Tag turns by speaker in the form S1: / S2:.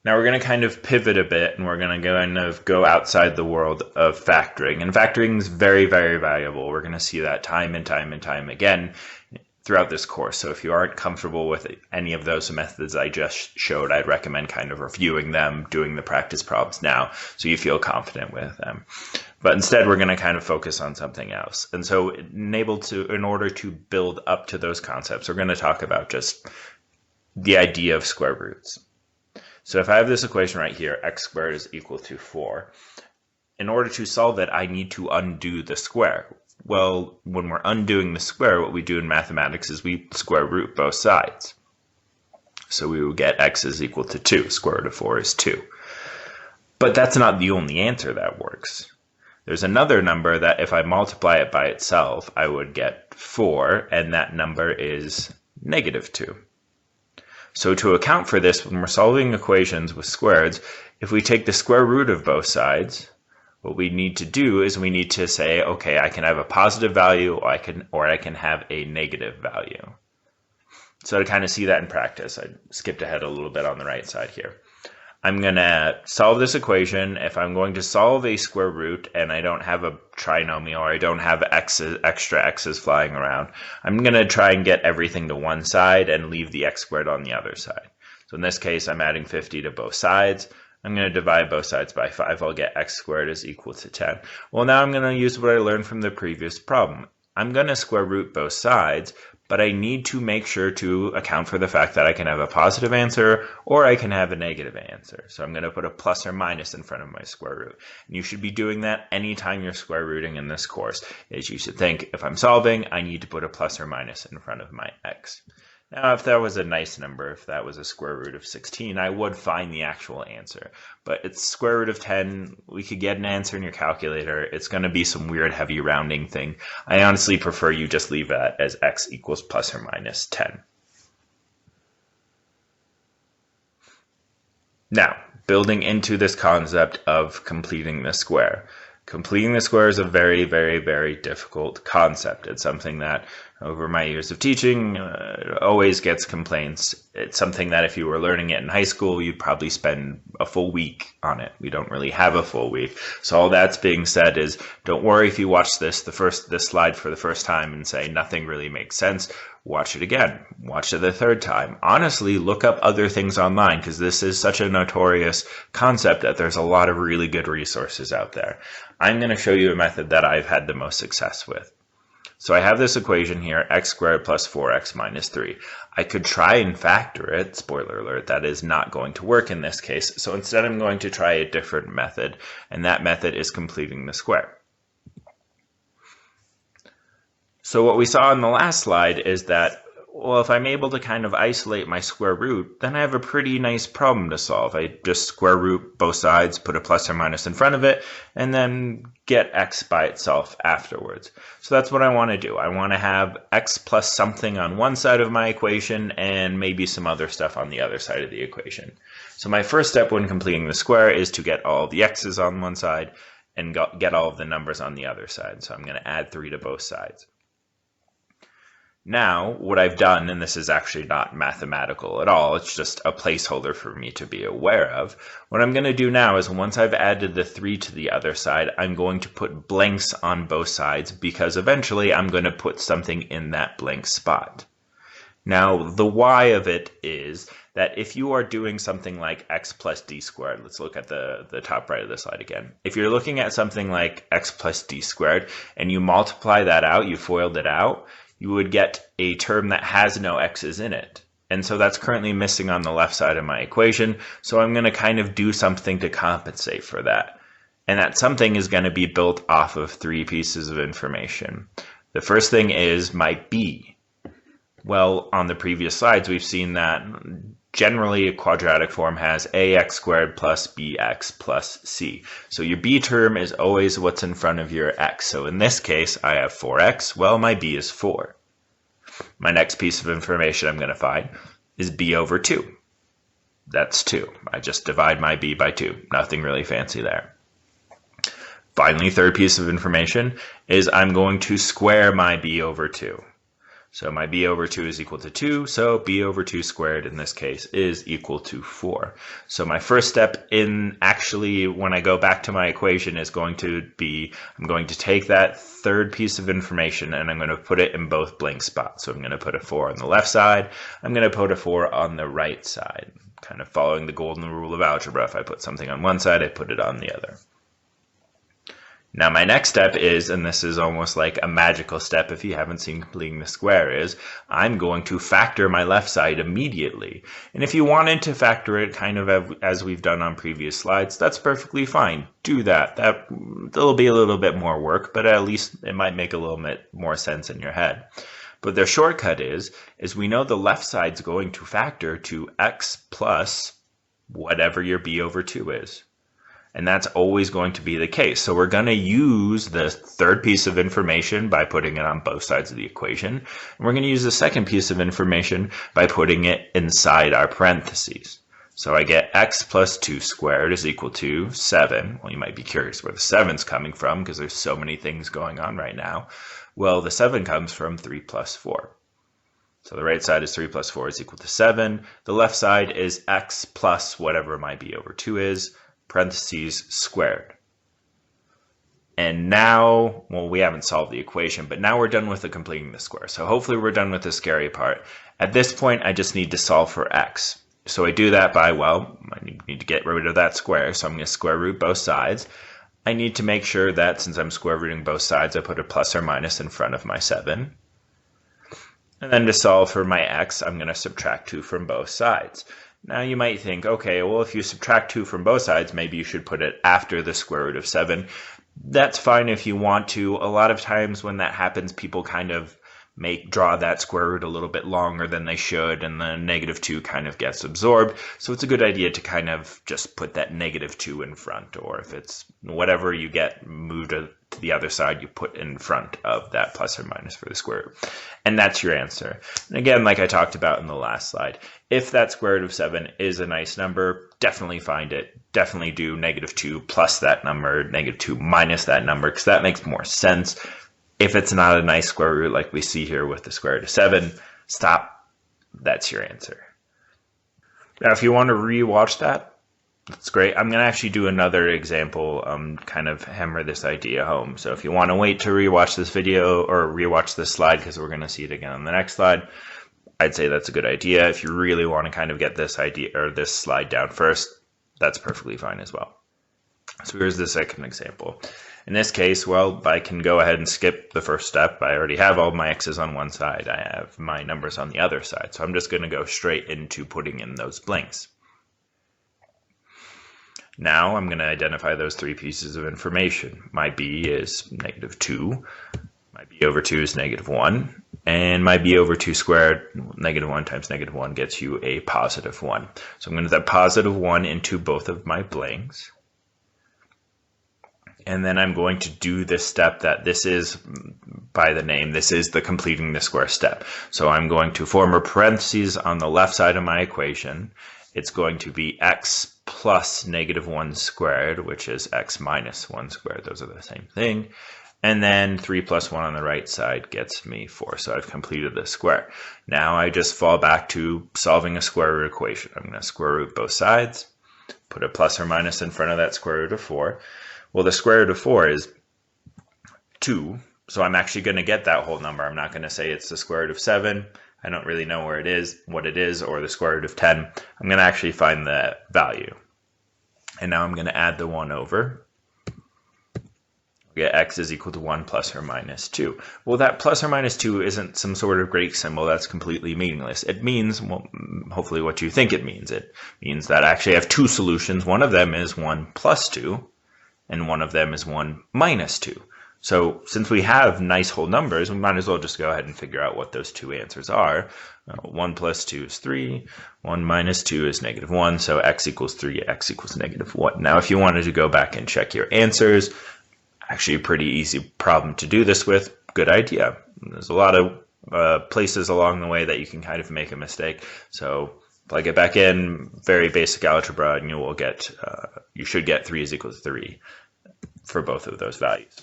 S1: Now we're going to kind of pivot a bit and we're going to kind of go outside the world of factoring. And factoring is very, very valuable. We're going to see that time and time and time again throughout this course. So if you aren't comfortable with any of those methods I just showed, I'd recommend kind of reviewing them, doing the practice problems now so you feel confident with them. But instead, we're going to kind of focus on something else. And so in order to build up to those concepts, we're going to talk about just the idea of square roots. So if I have this equation right here, x squared is equal to 4. In order to solve it, I need to undo the square. Well, when we're undoing the square, what we do in mathematics is we square root both sides. So we will get x is equal to 2. Square root of 4 is 2. But that's not the only answer that works. There's another number that if I multiply it by itself, I would get 4, and that number is negative 2. So to account for this, when we're solving equations with squares, if we take the square root of both sides, what we need to do is we need to say, okay, I can have a positive value or I can have a negative value. So to kind of see that in practice, I skipped ahead a little bit on the right side here. I'm going to solve this equation. If I'm going to solve a square root and I don't have a trinomial or I don't have extra x's flying around, I'm going to try and get everything to one side and leave the x squared on the other side. So in this case, I'm adding 50 to both sides. I'm going to divide both sides by 5. I'll get x squared is equal to 10. Well, now I'm going to use what I learned from the previous problem. I'm going to square root both sides, but I need to make sure to account for the fact that I can have a positive answer or I can have a negative answer. So I'm going to put a plus or minus in front of my square root. And you should be doing that anytime you're square rooting in this course, is you should think, if I'm solving, I need to put a plus or minus in front of my x. Now, if that was a nice number, if that was a square root of 16, I would find the actual answer. But it's square root of 10. We could get an answer in your calculator. It's going to be some weird heavy rounding thing. I honestly prefer you just leave that as x equals plus or minus 10. Now, building into this concept of completing the square. Completing the square is a very, very, very difficult concept. It's something that over my years of teaching always gets complaints. It's something that if you were learning it in high school, you'd probably spend a full week on it. We don't really have a full week. So all that's being said is, don't worry if you watch this slide for the first time and say nothing really makes sense. Watch it again. Watch it the third time. Honestly, look up other things online because this is such a notorious concept that there's a lot of really good resources out there. I'm going to show you a method that I've had the most success with. So I have this equation here, x squared plus 4x minus 3. I could try and factor it. Spoiler alert, that is not going to work in this case. So instead I'm going to try a different method, and that method is completing the square. So what we saw in the last slide is that, well, if I'm able to kind of isolate my square root, then I have a pretty nice problem to solve. I just square root both sides, put a plus or minus in front of it, and then get x by itself afterwards. So that's what I want to do. I want to have x plus something on one side of my equation and maybe some other stuff on the other side of the equation. So my first step when completing the square is to get all of the x's on one side and get all of the numbers on the other side. So I'm going to add 3 to both sides. Now, what I've done, and this is actually not mathematical at all, it's just a placeholder for me to be aware of. What I'm going to do now is once I've added the 3 to the other side, I'm going to put blanks on both sides because eventually I'm going to put something in that blank spot. Now, the why of it is that if you are doing something like x plus d squared, let's look at the top right of the slide again. If you're looking at something like x plus d squared and you multiply that out, you FOILed it out, you would get a term that has no x's in it. And so that's currently missing on the left side of my equation. So I'm going to kind of do something to compensate for that. And that something is going to be built off of 3 pieces of information. The first thing is my b. Well, on the previous slides, we've seen that generally a quadratic form has ax squared plus bx plus c. So your b term is always what's in front of your x. So in this case, I have 4x. Well, my b is 4. My next piece of information I'm going to find is b over 2. That's 2. I just divide my b by 2. Nothing really fancy there. Finally, third piece of information is I'm going to square my b over 2. So my b over 2 is equal to 2, so b over 2 squared in this case is equal to 4. So my first step in actually when I go back to my equation is going to be, I'm going to take that third piece of information and I'm going to put it in both blank spots. So I'm going to put a 4 on the left side, I'm going to put a 4 on the right side, kind of following the golden rule of algebra. If I put something on one side, I put it on the other. Now my next step is, and this is almost like a magical step if you haven't seen completing the square, is I'm going to factor my left side immediately. And if you wanted to factor it kind of as we've done on previous slides, that's perfectly fine. Do that. That'll be a little bit more work, but at least it might make a little bit more sense in your head. But the shortcut is we know the left side's going to factor to x plus whatever your b over 2 is. And that's always going to be the case. So we're going to use the third piece of information by putting it on both sides of the equation. And we're going to use the second piece of information by putting it inside our parentheses. So I get x plus 2 squared is equal to 7. Well, you might be curious where the 7's coming from because there's so many things going on right now. Well, the 7 comes from 3 plus 4. So the right side is 3 plus 4 is equal to 7. The left side is x plus whatever my b over 2 is, parentheses squared. And now, well, we haven't solved the equation, but now we're done with the completing the square. So hopefully we're done with the scary part. At this point, I just need to solve for x. So I do that by, well, I need to get rid of that square, so I'm going to square root both sides. I need to make sure that since I'm square rooting both sides, I put a plus or minus in front of my 7. And then to solve for my x, I'm going to subtract 2 from both sides. Now you might think, okay, well, if you subtract 2 from both sides, maybe you should put it after the square root of 7. That's fine if you want to. A lot of times when that happens, people kind of draw that square root a little bit longer than they should, and the negative 2 kind of gets absorbed. So it's a good idea to kind of just put that negative 2 in front, or if it's whatever you get moved to the other side, you put in front of that plus or minus for the square root. And that's your answer. And again, like I talked about in the last slide, if that square root of 7 is a nice number, definitely find it. Definitely do negative 2 plus that number, negative 2 minus that number, because that makes more sense. If it's not a nice square root like we see here with the square root of 7, stop. That's your answer. Now, if you want to re-watch that, that's great. I'm going to actually do another example, kind of hammer this idea home. So if you want to wait to re-watch this video or re-watch this slide, because we're going to see it again on the next slide, I'd say that's a good idea. If you really want to kind of get this idea or this slide down first, that's perfectly fine as well. So here's the second example. In this case, well, I can go ahead and skip the first step. I already have all my x's on one side. I have my numbers on the other side. So I'm just going to go straight into putting in those blanks. Now I'm going to identify those three pieces of information. My b is negative 2. My b over 2 is negative 1. And my b over 2 squared, negative 1 times negative 1 gets you a positive 1. So I'm going to put that positive 1 into both of my blanks. And then I'm going to do this step that this is, by the name, this is the completing the square step. So I'm going to form a parentheses on the left side of my equation. It's going to be x plus negative 1 squared, which is x minus 1 squared. Those are the same thing. And then 3 plus 1 on the right side gets me 4. So I've completed the square. Now I just fall back to solving a square root equation. I'm going to square root both sides, put a plus or minus in front of that square root of 4. Well, the square root of 4 is 2, so I'm actually going to get that whole number. I'm not going to say it's the square root of 7. I don't really know where it is, what it is, or the square root of 10. I'm going to actually find the value. And now I'm going to add the 1 over. We get x is equal to 1 plus or minus 2. Well, that plus or minus 2 isn't some sort of Greek symbol. That's completely meaningless. It means, well, hopefully what you think it means. It means that I actually have two solutions. One of them is 1 plus 2. And one of them is 1 minus 2. So since we have nice whole numbers, we might as well just go ahead and figure out what those two answers are. 1 plus 2 is 3. 1 minus 2 is negative 1. So x equals 3, x equals negative 1. Now, if you wanted to go back and check your answers, actually a pretty easy problem to do this with. Good idea. There's a lot of places along the way that you can kind of make a mistake. So plug it back in, very basic algebra, and you will get, you should get 3 is equal to 3 for both of those values.